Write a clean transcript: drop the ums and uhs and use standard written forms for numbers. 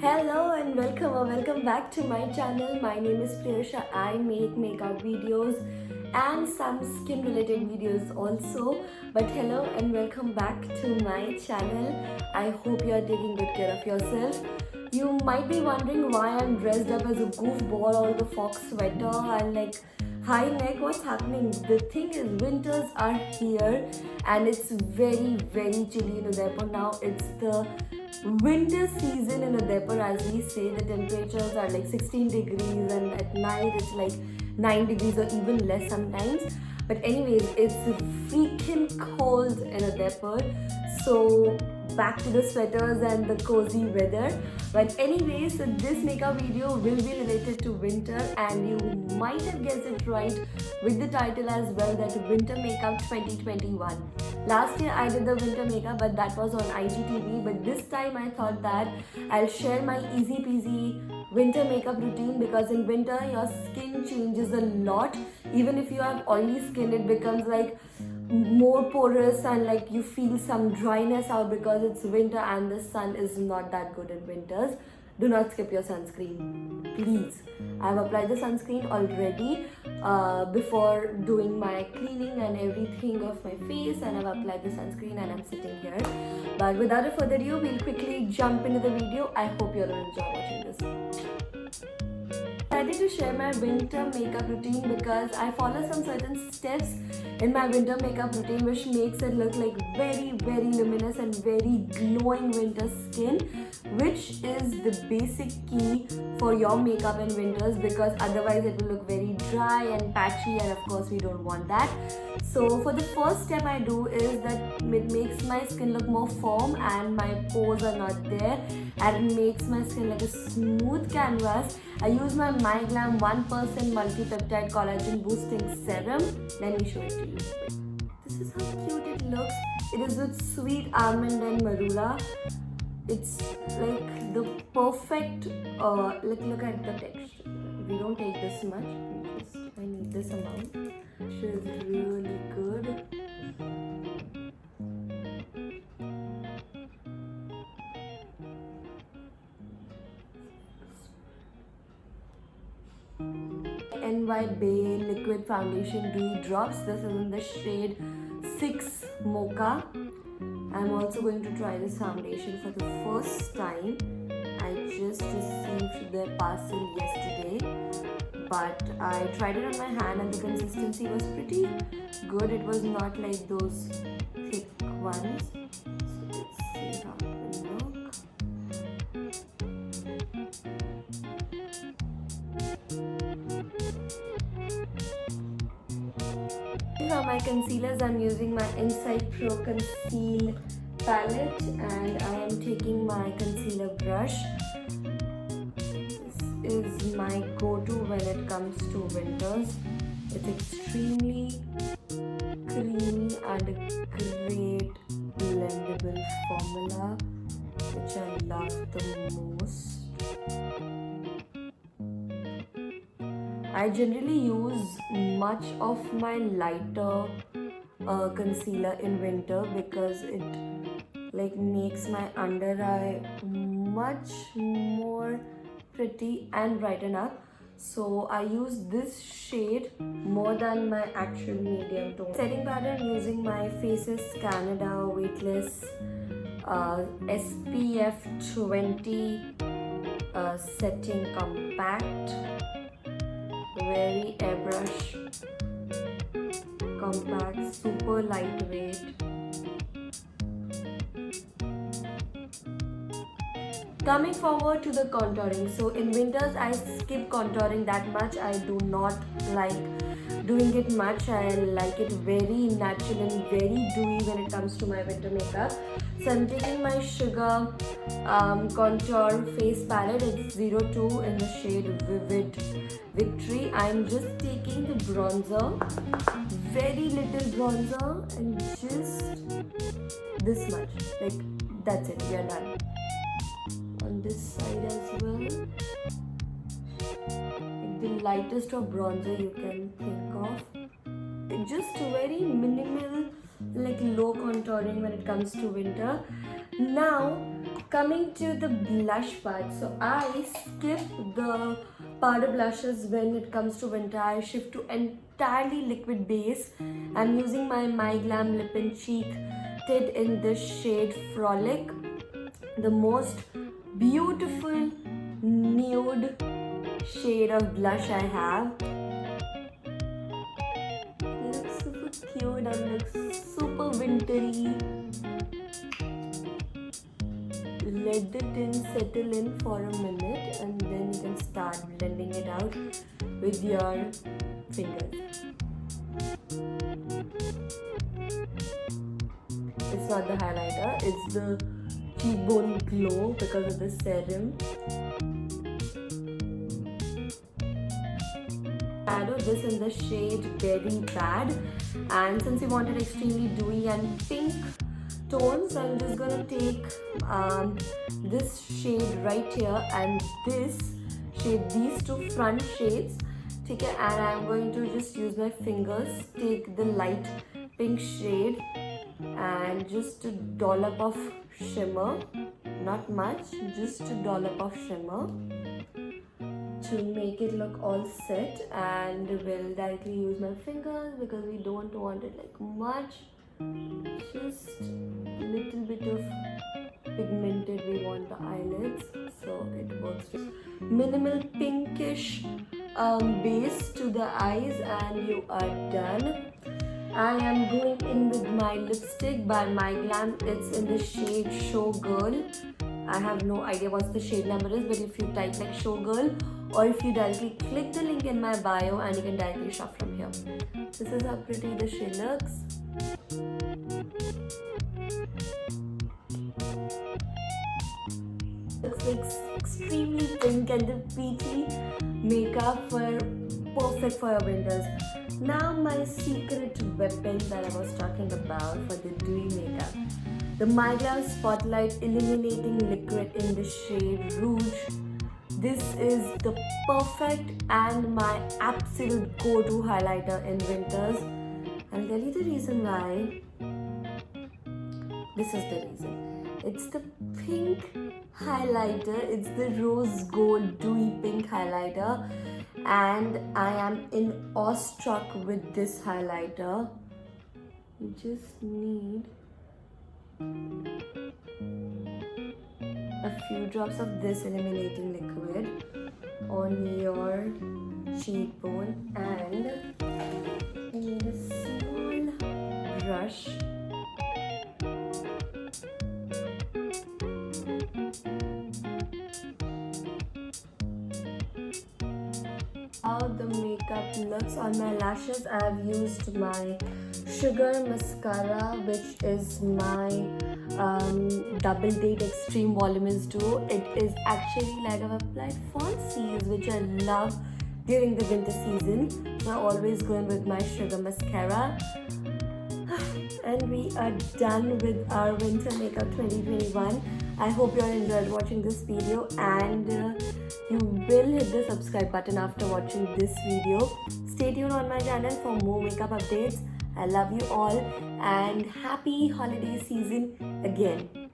Hello and welcome back to my channel. My name is Priyasha. I make makeup videos and some skin related videos also. But hello and welcome back to my channel. I hope you are taking good care of yourself. You might be wondering why I'm dressed up as a goofball or the fox sweater and like high neck. What's happening? The thing is, winters are here and it's very chilly in Udaipur now. It's the winter season in Udaipur, as we say. The temperatures are like 16 degrees and at night it's like 9 degrees or even less sometimes. But anyways, it's freaking cold in Udaipur. So back to the sweaters and the cozy weather. But anyways, so this makeup video will be related to winter, and you might have guessed it right with the title as well, that winter makeup 2021. Last year I did the winter makeup, but that was on IGTV. But this time I thought that I'll share my easy peasy winter makeup routine, because in winter your skin changes a lot. Even if you have oily skin, it becomes like more porous and like you feel some dryness out because it's winter and the sun is not that good in winters. Do not skip your sunscreen, please. I have applied the sunscreen already before doing my cleaning and everything of my face, and I've applied the sunscreen and I'm sitting here. But without a further ado, we'll quickly jump into the video. I hope you're going to enjoy watching this. I decided to share my winter makeup routine because I follow some certain steps in my winter makeup routine which makes it look like very luminous and very glowing winter skin, which is the basic key for your makeup in winters, because otherwise it will look very dry and patchy, and of course we don't want that. So for the first step I do is that it makes my skin look more firm and my pores are not there, and it makes my skin like a smooth canvas. I use my MyGlam 1% multi-peptide collagen boosting serum. Let me show it to you. This is how cute it looks. It is with sweet almond and marula. It's like the perfect, look at the texture. We don't take this much. I need this amount. She is really good. NY Bay Liquid Foundation Dewy Drops. This is in the shade 6 Mocha. I'm also going to try this foundation for the first time. I just received their parcel yesterday, but I tried it on my hand and the consistency was pretty good. It was not like those thick ones. So let's see how it will look. Now my concealers, I'm using my Insight Pro Conceal palette and I am taking my concealer brush. This is my go-to when it comes to winters. It's extremely creamy and a great blendable formula, which I love the most. I generally use much of my lighter concealer in winter because it like makes my under eye much more pretty and brighten up. So I use this shade more than my actual medium tone. Setting powder, I'm using my Faces Canada Weightless SPF 20 setting compact. Very airbrush compact, super lightweight. Coming forward to the contouring. So in winters I skip contouring that much. I do not like doing it much. I like it very natural and very dewy when it comes to my winter makeup. So I'm taking my Sugar Contour Face Palette. It's 02 in the shade Vivid Victory. I'm just taking the bronzer, very little bronzer, and just this much. Like that's it, we are done. On this side as well, like the lightest of bronzer you can think of. Just very minimal, like low contouring when it comes to winter. Now Coming to the blush part, so I skip the powder blushes when it comes to winter. I shift to entirely liquid base. I'm using my Glam Lip and Cheek Tint in this shade Frolic, the most beautiful nude shade of blush I have. It looks super cute and looks super wintry. Let the tint settle in for a minute and then you can start blending it out with your fingers. It's not the highlighter, it's the cheekbone glow because of the serum. Shadow this in the shade Berry Bad, and since we wanted extremely dewy and pink tones, I'm just gonna take this shade right here and this shade, these two front shades, take it, and I'm going to just use my fingers, take the light pink shade and just a dollop of shimmer, not much, just a dollop of shimmer to make it look all set, and we'll directly use my fingers because we don't want it like much, just a little bit of pigmented we want the eyelids, so it works. Minimal pinkish base to the eyes and you are done. I am going in with my lipstick by Glam. It's in the shade Showgirl. I have no idea what the shade number is, but if you type like Showgirl, or if you directly click the link in my bio and you can directly shop from here. This is how pretty the shade looks. Looks like extremely pink and the peachy makeup for perfect for your winters. Now my secret weapon that I was talking about for the dewy makeup, the Glam Spotlight Illuminating Liquid in the shade Rouge. This is the perfect and my absolute go-to highlighter in winters. I'll tell you the reason why. This is the reason. It's the pink highlighter. It's the rose gold dewy pink highlighter, and I am in awestruck with this highlighter. You just need a few drops of this illuminating liquid on your cheekbone, and you need a small brush how the makeup looks on my lashes. I have used my Sugar Mascara, which is my Double Date Extreme Voluminous Duo. It is actually like I've applied falsies, which I love during the winter season. So I always go in with my Sugar Mascara. And we are done with our winter makeup 2021. I hope you all enjoyed watching this video, and you will hit the subscribe button after watching this video. Stay tuned on my channel for more makeup updates. I love you all and happy holiday season again.